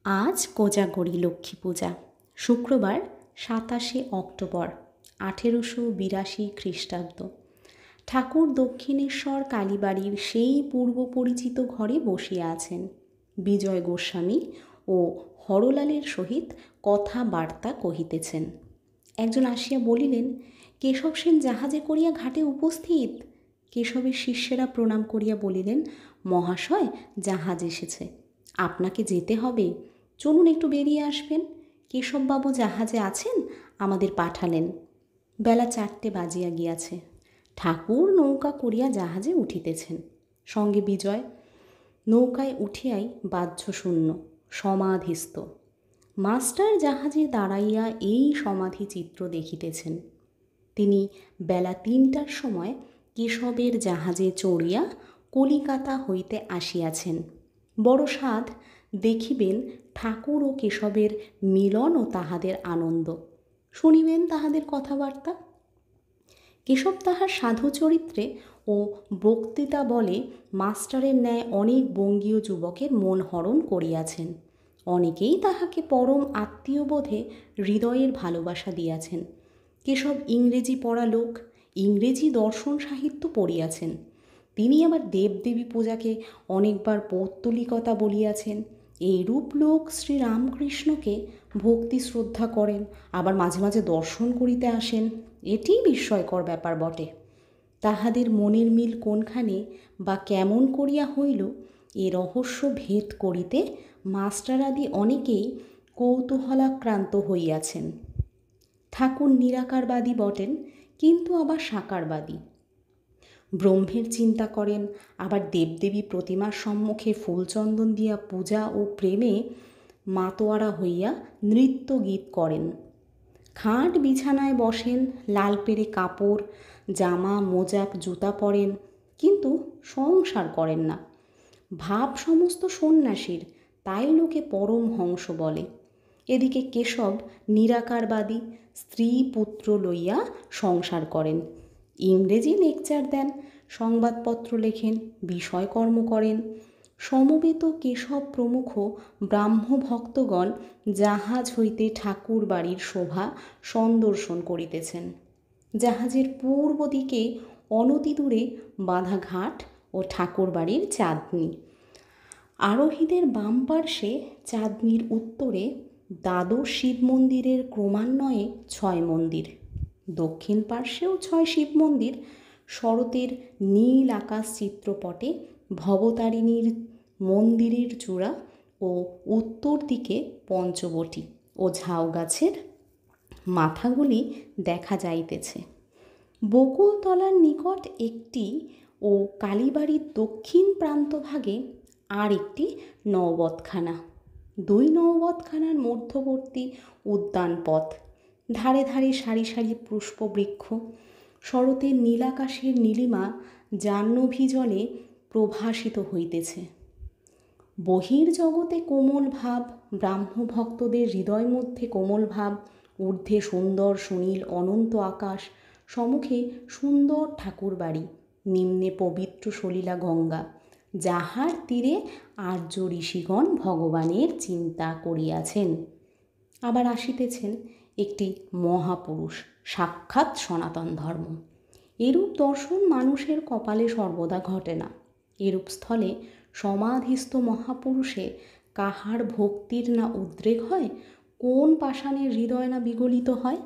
আজ কোজাগরী লক্ষ্মী পূজা, শুক্রবার 27শে অক্টোবর 1882 খ্রিস্টাব্দ। ঠাকুর দক্ষিণেশ্বর কালীবাড়ির সেই পূর্ব পরিচিত ঘরে বসিয়া আছেন। বিজয় গোস্বামী ও হরলালের সহিত কথাবার্তা কহিতেছেন। একজন আসিয়া বলিলেন, কেশব সেন জাহাজে করিয়া ঘাটে উপস্থিত। কেশবের শিষ্যেরা প্রণাম করিয়া বলিলেন, মহাশয়, জাহাজ এসেছে, আপনাকে যেতে হবে, চলুন একটু বেরিয়ে আসবেন। কেশববাবু জাহাজে আছেন, আমাদের পাঠালেন। বেলা 4টে বাজিয়া গিয়াছে। ঠাকুর নৌকা করিয়া জাহাজে উঠিতেছেন, সঙ্গে বিজয়। নৌকায় উঠিয়াই বাহ্যশূন্য, সমাধিস্থ। মাস্টার জাহাজে দাঁড়াইয়া এই সমাধি চিত্র দেখিতেছেন। তিনি বেলা 3টার সময় কেশবের জাহাজে চড়িয়া কলিকাতা হইতে আসিয়াছেন। বড় সাধ দেখিবেন ঠাকুর ও কেশবের মিলন ও তাহাদের আনন্দ, শুনিবেন তাহাদের কথাবার্তা। কেশব তাহার সাধু চরিত্রে ও বক্তৃতা বলে মাস্টারের ন্যায় অনেক বঙ্গীয় যুবকের মন হরণ করিয়াছেন। অনেকেই তাহাকে পরম আত্মীয় বোধে হৃদয়ের ভালোবাসা দিয়াছেন। কেশব ইংরেজি পড়া লোক, ইংরেজি দর্শন সাহিত্য পড়িয়াছেন। তিনি আবার দেবদেবী পূজাকে অনেকবার পৌত্তলিকতা বলিয়াছেন। এইরূপ লোক শ্রীরামকৃষ্ণকে ভক্তি শ্রদ্ধা করেন, আবার মাঝে মাঝে দর্শন করিতে আসেন। এটি বিস্ময়কর ব্যাপার বটে। তাহাদের মনের মিল কোনখানে বা কেমন করিয়া হইল, এ রহস্য ভেদ করিতে মাস্টারাদি অনেকেই কৌতূহলাক্রান্ত হইয়াছেন। ঠাকুর নিরাকারবাদী বটেন, কিন্তু আবার সাকারবাদী। ব্রহ্মের চিন্তা করেন, আবার দেবদেবী প্রতিমার সম্মুখে ফুলচন্দন দিয়া পূজা ও প্রেমে মাতোয়ারা হইয়া নৃত্য গীত করেন। খাট বিছানায় বসেন, লাল পেরে কাপড়, জামা মোজা জুতা পরেন, কিন্তু সংসার করেন না। ভাব সমস্ত সন্ন্যাসীর, তাই লোকে পরমহংস বলে। এদিকে কেশব নিরাকারবাদী, স্ত্রী পুত্র লইয়া সংসার করেন। ইংরেজি লেকচার দেন, সংবাদপত্র লেখেন, বিষয়কর্ম করেন। সমবেত কেশব প্রমুখ ব্রাহ্মভক্তগণ জাহাজ হইতে ঠাকুর বাড়ির শোভা সন্দর্শন করিতেছেন। জাহাজের পূর্ব দিকে অনতিদূরে বাঁধা ঘাট ও ঠাকুর বাড়ির চাঁদনি। আরোহীদের বাম পার্শ্বে চাঁদনির উত্তরে দ্বাদশ শিব মন্দিরের ক্রমান্বয়ে 6 মন্দির, দক্ষিণ পার্শ্বেও 6 শিব মন্দির। শরতের নীল আকাশ চিত্রপটে ভবতারিণীর মন্দিরের চূড়া ও উত্তর দিকে পঞ্চবটী ও ঝাউ গাছের মাথাগুলি দেখা যাইতেছে। বকুলতলার নিকট একটি ও কালীবাড়ির দক্ষিণ প্রান্তভাগে আর একটি নওবতখানা। 2 নওবতখানার মধ্যবর্তী উদ্যান পথ, ধারে ধারে সারি সারি পুষ্পবৃক্ষ। শরতের নীলাকাশের নীলিমা জাহ্নবী জলে প্রভাসিত হইতেছে। বহির্জগতে কোমল ভাব, ব্রাহ্মভক্তদের হৃদয় মধ্যে কোমল ভাব। ঊর্ধ্বে সুন্দর সুনীল অনন্ত আকাশ, সম্মুখে সুন্দর ঠাকুর বাড়ি, নিম্নে পবিত্র সলিলা গঙ্গা, যাহার তীরে আর্য ঋষিগণ ভগবানের চিন্তা করিয়াছেন। আবার আসিতেছেন একটি মহাপুরুষ, সাক্ষাৎ সনাতন ধর্ম। এরূপ দর্শন মানুষের কপালে সর্বদা ঘটে না। এরূপ স্থলে সমাধিস্থ মহাপুরুষে কাহার ভক্তির না উদ্রেক হয়, কোন পাষাণের হৃদয় না বিগলিত হয়।